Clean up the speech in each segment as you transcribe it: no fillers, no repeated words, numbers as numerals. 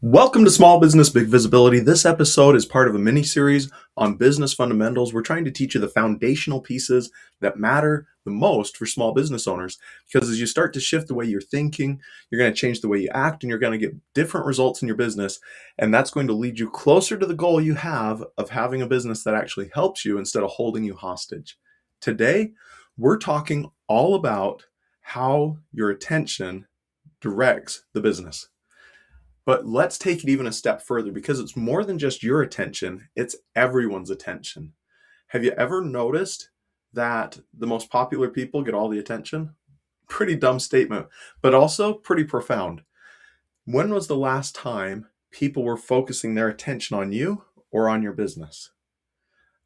Welcome to Small Business Big Visibility. This episode is part of a mini series on business fundamentals. We're trying to teach you the foundational pieces that matter the most for small business owners. Because as you start to shift the way you're thinking, you're going to change the way you act and you're going to get different results in your business. And that's going to lead you closer to the goal you have of having a business that actually helps you instead of holding you hostage. Today, we're talking all about how your attention directs the business. But let's take it even a step further because it's more than just your attention, it's everyone's attention. Have you ever noticed that the most popular people get all the attention? Pretty dumb statement, but also pretty profound. When was the last time people were focusing their attention on you or on your business?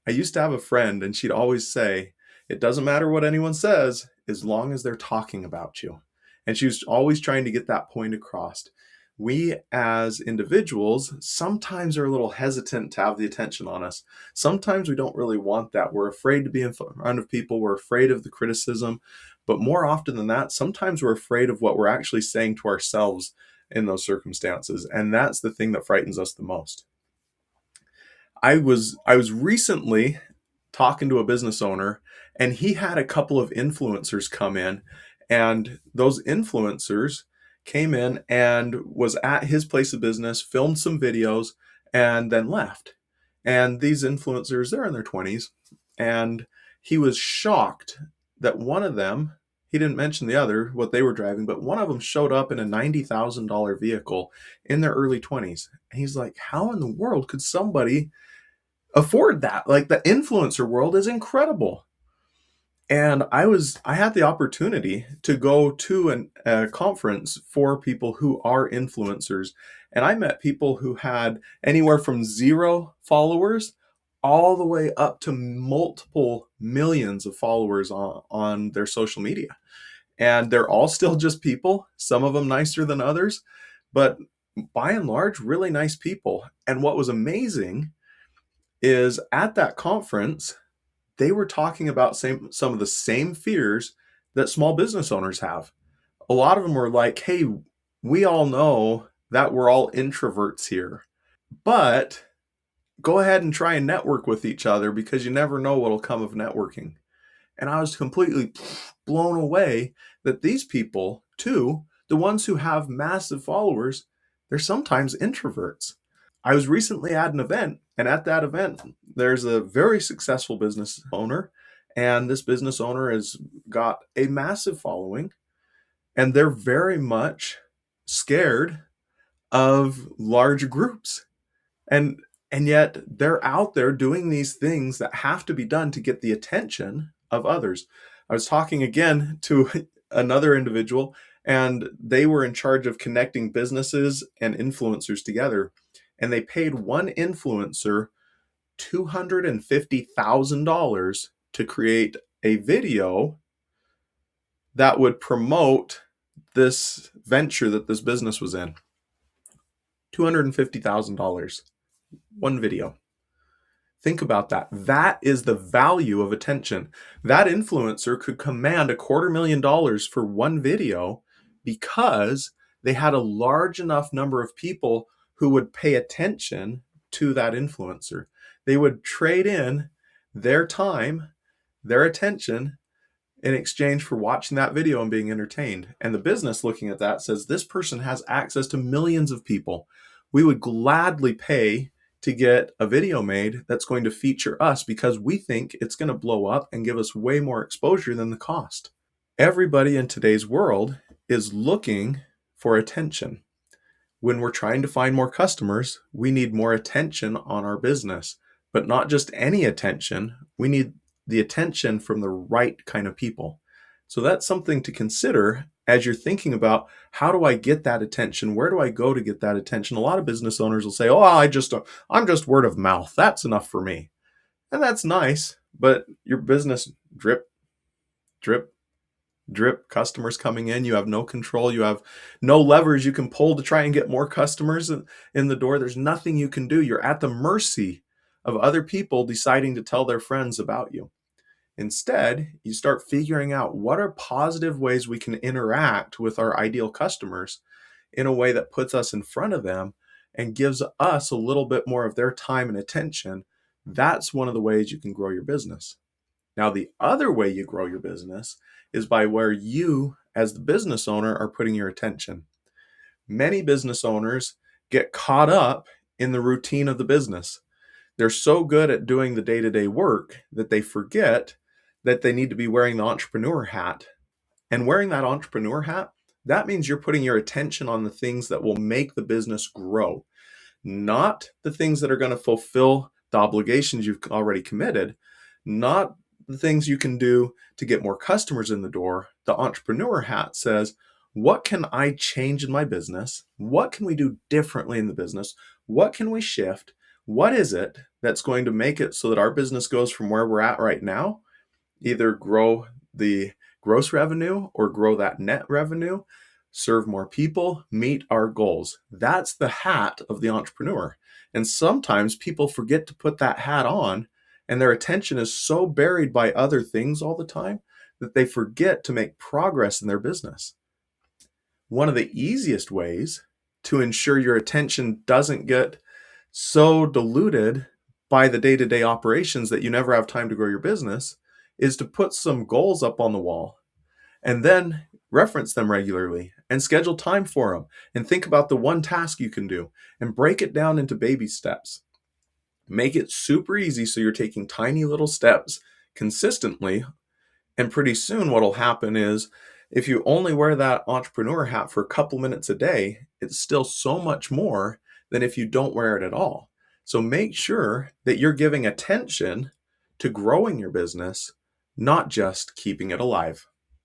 I used to have a friend and she'd always say, it doesn't matter what anyone says as long as they're talking about you. And she was always trying to get that point across. We as individuals sometimes are a little hesitant to have the attention on us. Sometimes we don't really want that. We're afraid to be in front of people. We're afraid of the criticism. But more often than that, sometimes we're afraid of what we're actually saying to ourselves in those circumstances. And that's the thing that frightens us the most. I was recently talking to a business owner and he had a couple of influencers come in, and those influencers came in and was at his place of business, filmed some videos, and then left. And these influencers, they're in their 20s, and he was shocked that one of them, he didn't mention the other, what they were driving, but one of them showed up in a $90,000 vehicle in their early 20s. And he's like, how in the world could somebody afford that? Like, the influencer world is incredible. And I had the opportunity to go to a conference for people who are influencers. And I met people who had anywhere from 0 followers all the way up to multiple millions of followers on their social media. And they're all still just people, some of them nicer than others, but by and large, really nice people. And what was amazing is at that conference, they were talking about some of the same fears that small business owners have. A lot of them were like, hey, we all know that we're all introverts here, but go ahead and try and network with each other because you never know what'll come of networking. And I was completely blown away that these people, too, the ones who have massive followers, they're sometimes introverts. I was recently at an event, and at that event, there's a very successful business owner, and this business owner has got a massive following, and they're very much scared of large groups. And and yet they're out there doing these things that have to be done to get the attention of others. I was talking again to another individual, and they were in charge of connecting businesses and influencers together. And they paid one influencer $250,000 to create a video that would promote this venture that this business was in. $250,000, one video. Think about that. That is the value of attention. That influencer could command $250,000 for one video because they had a large enough number of people who would pay attention to that influencer. They would trade in their time, their attention, in exchange for watching that video and being entertained. And the business looking at that says, this person has access to millions of people. We would gladly pay to get a video made that's going to feature us because we think it's going to blow up and give us way more exposure than the cost. Everybody in today's world is looking for attention. When we're trying to find more customers, we need more attention on our business, but not just any attention. We need the attention from the right kind of people. So that's something to consider as you're thinking about, how do I get that attention? Where do I go to get that attention? A lot of business owners will say, oh, I'm just word of mouth. That's enough for me. And that's nice, but your business drip, drip, drip, customers coming in. You have no control. You have no levers you can pull to try and get more customers in the door. There's nothing you can do. You're at the mercy of other people deciding to tell their friends about you. Instead, you start figuring out what are positive ways we can interact with our ideal customers in a way that puts us in front of them and gives us a little bit more of their time and attention, that's one of the ways you can grow your business. Now, the other way you grow your business is by where you, as the business owner, are putting your attention. Many business owners get caught up in the routine of the business. They're so good at doing the day-to-day work that they forget that they need to be wearing the entrepreneur hat. And wearing that entrepreneur hat, that means you're putting your attention on the things that will make the business grow, not the things that are going to fulfill the obligations you've already committed, not the things you can do to get more customers in the door. The entrepreneur hat says, what can I change in my business? What can we do differently in the business? What can we shift? What is it that's going to make it so that our business goes from where we're at right now, either grow the gross revenue or grow that net revenue, serve more people, meet our goals? That's the hat of the entrepreneur. And sometimes people forget to put that hat on, and their attention is so buried by other things all the time that they forget to make progress in their business. One of the easiest ways to ensure your attention doesn't get so diluted by the day-to-day operations that you never have time to grow your business is to put some goals up on the wall and then reference them regularly and schedule time for them and think about the one task you can do and break it down into baby steps. Make it super easy so you're taking tiny little steps consistently, and pretty soon what'll happen is if you only wear that entrepreneur hat for a couple minutes a day, it's still so much more than if you don't wear it at all. So make sure that you're giving attention to growing your business, not just keeping it alive.